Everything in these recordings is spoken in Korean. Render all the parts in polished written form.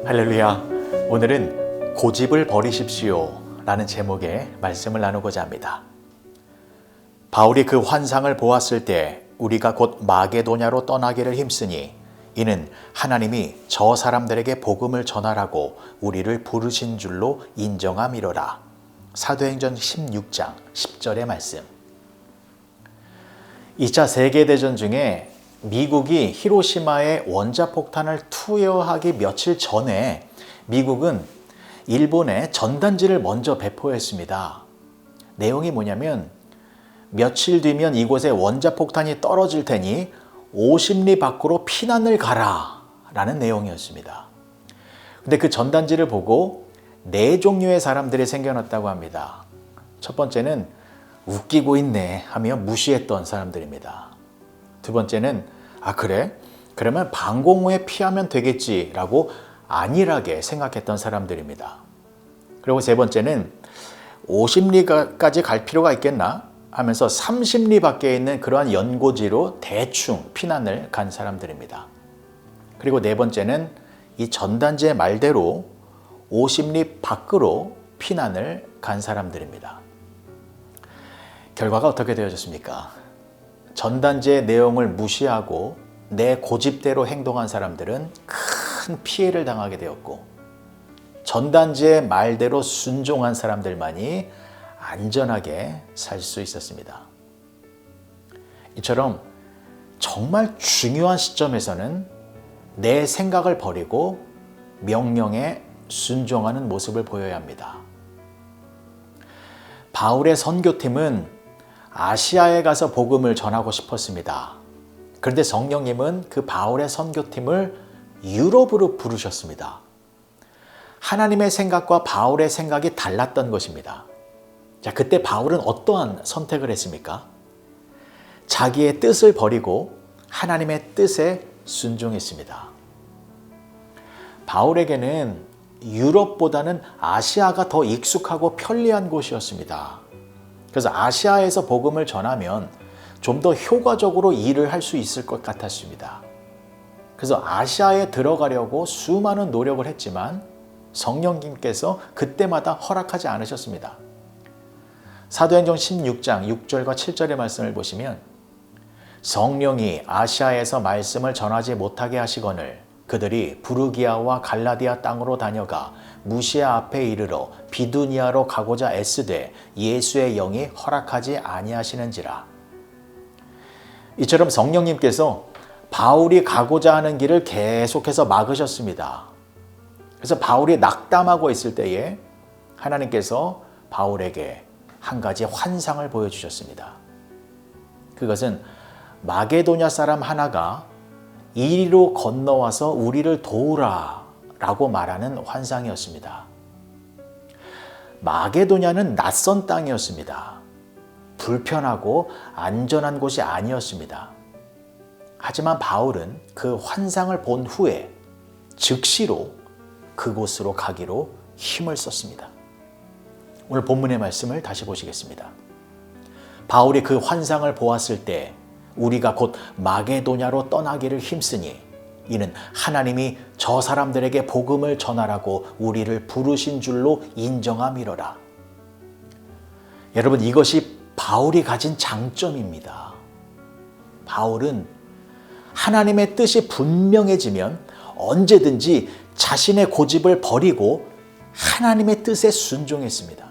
할렐루야. 오늘은 고집을 버리십시오 라는 제목의 말씀을 나누고자 합니다. 바울이 그 환상을 보았을 때 우리가 곧 마게도냐로 떠나기를 힘쓰니 이는 하나님이 저 사람들에게 복음을 전하라고 우리를 부르신 줄로 인정함이로라. 사도행전 16장 10절의 말씀. 2차 세계대전 중에 미국이 히로시마에 원자폭탄을 투여하기 며칠 전에 미국은 일본에 전단지를 먼저 배포했습니다. 내용이 뭐냐면 며칠 뒤면 이곳에 원자폭탄이 떨어질 테니 50리 밖으로 피난을 가라 라는 내용이었습니다. 근데 그 전단지를 보고 4종류의 사람들이 생겨났다고 합니다. 첫 번째는 웃기고 있네 하며 무시했던 사람들입니다. 두 번째는 그래? 그러면 방공호에 피하면 되겠지 라고 안일하게 생각했던 사람들입니다. 그리고 세 번째는 50리까지 갈 필요가 있겠나 하면서 30리 밖에 있는 그러한 연고지로 대충 피난을 간 사람들입니다. 그리고 네 번째는 이 전단지의 말대로 50리 밖으로 피난을 간 사람들입니다. 결과가 어떻게 되어졌습니까? 전단지의 내용을 무시하고 내 고집대로 행동한 사람들은 큰 피해를 당하게 되었고, 전단지의 말대로 순종한 사람들만이 안전하게 살 수 있었습니다. 이처럼 정말 중요한 시점에서는 내 생각을 버리고 명령에 순종하는 모습을 보여야 합니다. 바울의 선교팀은 아시아에 가서 복음을 전하고 싶었습니다. 그런데 성령님은 그 바울의 선교팀을 유럽으로 부르셨습니다. 하나님의 생각과 바울의 생각이 달랐던 것입니다. 자, 그때 바울은 어떠한 선택을 했습니까? 자기의 뜻을 버리고 하나님의 뜻에 순종했습니다. 바울에게는 유럽보다는 아시아가 더 익숙하고 편리한 곳이었습니다. 그래서 아시아에서 복음을 전하면 좀 더 효과적으로 일을 할 수 있을 것 같았습니다. 그래서 아시아에 들어가려고 수많은 노력을 했지만 성령님께서 그때마다 허락하지 않으셨습니다. 사도행전 16장 6절과 7절의 말씀을 보시면 성령이 아시아에서 말씀을 전하지 못하게 하시거늘 그들이 부르기아와 갈라디아 땅으로 다녀가 무시아 앞에 이르러 비두니아로 가고자 애쓰되 예수의 영이 허락하지 아니하시는지라. 이처럼 성령님께서 바울이 가고자 하는 길을 계속해서 막으셨습니다. 그래서 바울이 낙담하고 있을 때에 하나님께서 바울에게 한 가지 환상을 보여주셨습니다. 그것은 마게도냐 사람 하나가 이리로 건너와서 우리를 도우라 라고 말하는 환상이었습니다. 마게도냐는 낯선 땅이었습니다. 불편하고 안전한 곳이 아니었습니다. 하지만 바울은 그 환상을 본 후에 즉시로 그곳으로 가기로 힘을 썼습니다. 오늘 본문의 말씀을 다시 보시겠습니다. 바울이 그 환상을 보았을 때 우리가 곧 마게도냐로 떠나기를 힘쓰니 이는 하나님이 저 사람들에게 복음을 전하라고 우리를 부르신 줄로 인정함이로라. 여러분, 이것이 바울이 가진 장점입니다. 바울은 하나님의 뜻이 분명해지면 언제든지 자신의 고집을 버리고 하나님의 뜻에 순종했습니다.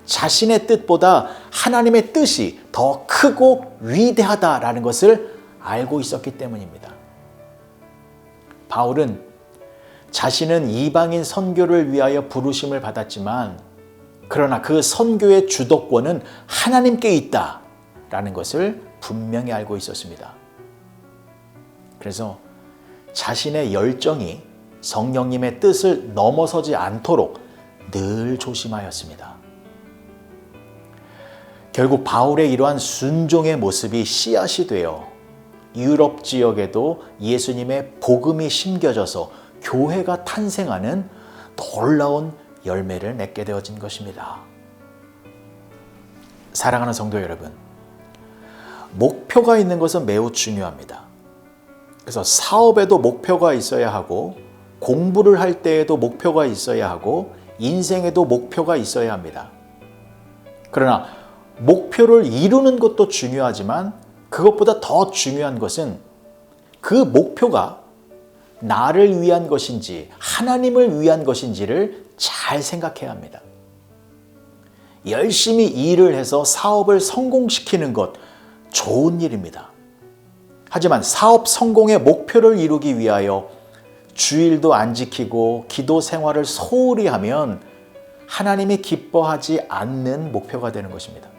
자신의 뜻보다 하나님의 뜻이 더 크고 위대하다라는 것을 알고 있었기 때문입니다. 바울은 자신은 이방인 선교를 위하여 부르심을 받았지만 그러나 그 선교의 주도권은 하나님께 있다라는 것을 분명히 알고 있었습니다. 그래서 자신의 열정이 성령님의 뜻을 넘어서지 않도록 늘 조심하였습니다. 결국 바울의 이러한 순종의 모습이 씨앗이 되어 유럽 지역에도 예수님의 복음이 심겨져서 교회가 탄생하는 놀라운 열매를 맺게 되어진 것입니다. 사랑하는 성도 여러분, 목표가 있는 것은 매우 중요합니다. 그래서 사업에도 목표가 있어야 하고 공부를 할 때에도 목표가 있어야 하고 인생에도 목표가 있어야 합니다. 그러나 목표를 이루는 것도 중요하지만 그것보다 더 중요한 것은 그 목표가 나를 위한 것인지 하나님을 위한 것인지를 잘 생각해야 합니다. 열심히 일을 해서 사업을 성공시키는 것 좋은 일입니다. 하지만 사업 성공의 목표를 이루기 위하여 주일도 안 지키고 기도 생활을 소홀히 하면 하나님이 기뻐하지 않는 목표가 되는 것입니다.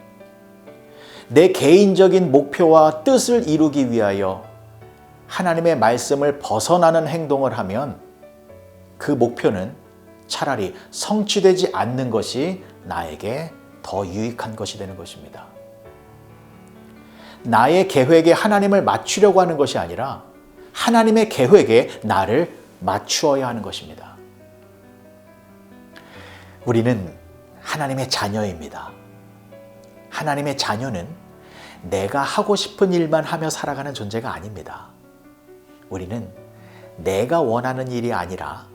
내 개인적인 목표와 뜻을 이루기 위하여 하나님의 말씀을 벗어나는 행동을 하면 그 목표는 차라리 성취되지 않는 것이 나에게 더 유익한 것이 되는 것입니다. 나의 계획에 하나님을 맞추려고 하는 것이 아니라 하나님의 계획에 나를 맞추어야 하는 것입니다. 우리는 하나님의 자녀입니다. 하나님의 자녀는 내가 하고 싶은 일만 하며 살아가는 존재가 아닙니다. 우리는 내가 원하는 일이 아니라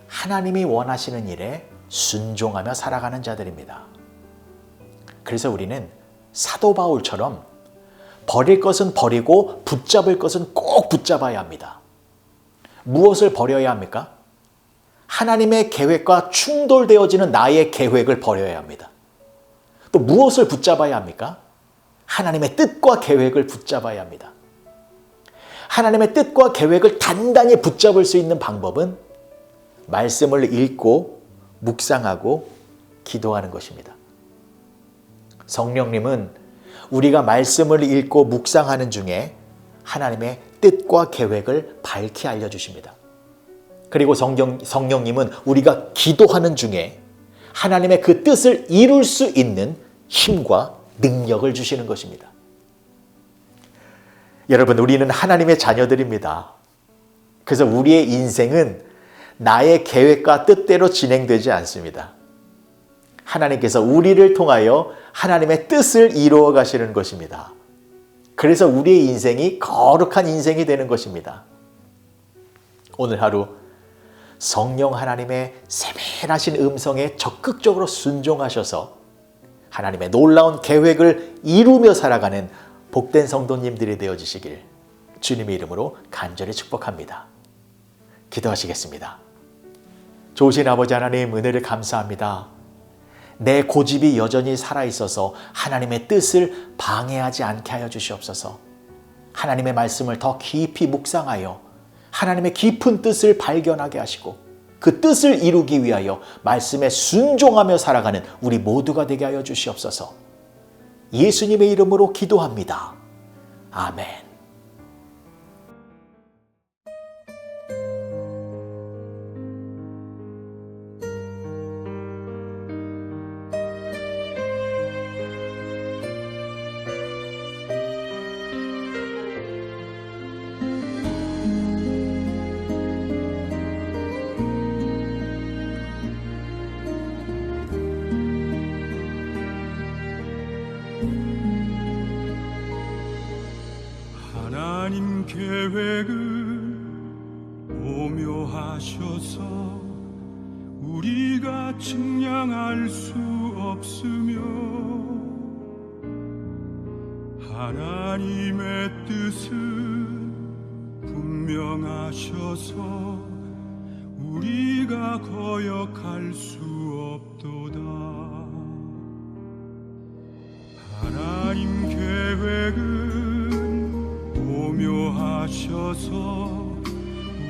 하나님이 원하시는 일에 순종하며 살아가는 자들입니다. 그래서 우리는 사도 바울처럼 버릴 것은 버리고 붙잡을 것은 꼭 붙잡아야 합니다. 무엇을 버려야 합니까? 하나님의 계획과 충돌되어지는 나의 계획을 버려야 합니다. 또 무엇을 붙잡아야 합니까? 하나님의 뜻과 계획을 붙잡아야 합니다. 하나님의 뜻과 계획을 단단히 붙잡을 수 있는 방법은 말씀을 읽고 묵상하고 기도하는 것입니다. 성령님은 우리가 말씀을 읽고 묵상하는 중에 하나님의 뜻과 계획을 밝히 알려주십니다. 그리고 성령님은 우리가 기도하는 중에 하나님의 그 뜻을 이룰 수 있는 힘과 능력을 주시는 것입니다. 여러분, 우리는 하나님의 자녀들입니다. 그래서 우리의 인생은 나의 계획과 뜻대로 진행되지 않습니다. 하나님께서 우리를 통하여 하나님의 뜻을 이루어 가시는 것입니다. 그래서 우리의 인생이 거룩한 인생이 되는 것입니다. 오늘 하루 성령 하나님의 세밀하신 음성에 적극적으로 순종하셔서 하나님의 놀라운 계획을 이루며 살아가는 복된 성도님들이 되어주시길 주님의 이름으로 간절히 축복합니다. 기도하시겠습니다. 좋으신 아버지 하나님, 은혜를 감사합니다. 내 고집이 여전히 살아있어서 하나님의 뜻을 방해하지 않게 하여 주시옵소서. 하나님의 말씀을 더 깊이 묵상하여 하나님의 깊은 뜻을 발견하게 하시고 그 뜻을 이루기 위하여 말씀에 순종하며 살아가는 우리 모두가 되게 하여 주시옵소서. 예수님의 이름으로 기도합니다. 아멘. 하나님 계획은 오묘하셔서 우리가 측량할 수 없으며 하나님의 뜻은 분명하셔서 우리가 거역할 수 없도다. 하나님 계획은 오묘하셔서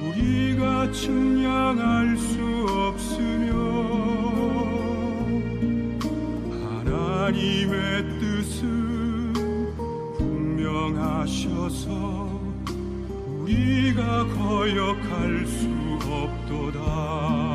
우리가 측량할 수 없으며 하나님의 뜻은 분명하셔서 우리가 거역할 수 없도다.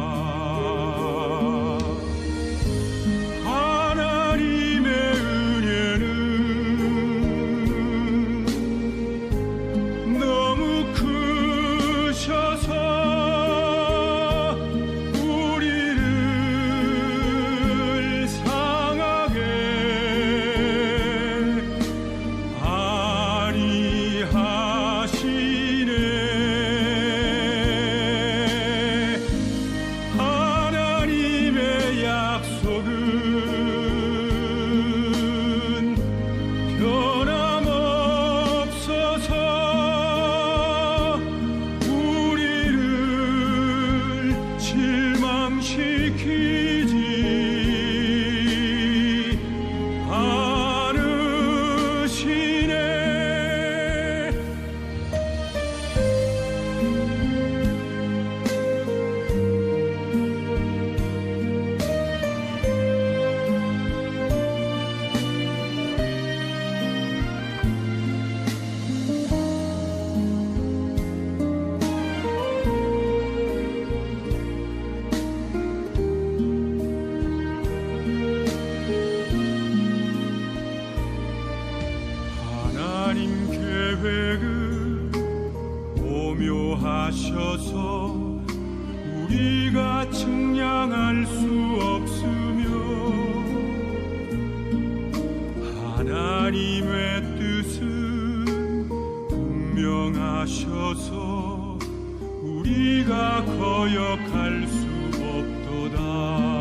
교묘하셔서 우리가 측량할 수 없으며 하나님의 뜻은 분명하셔서 우리가 거역할 수 없도다.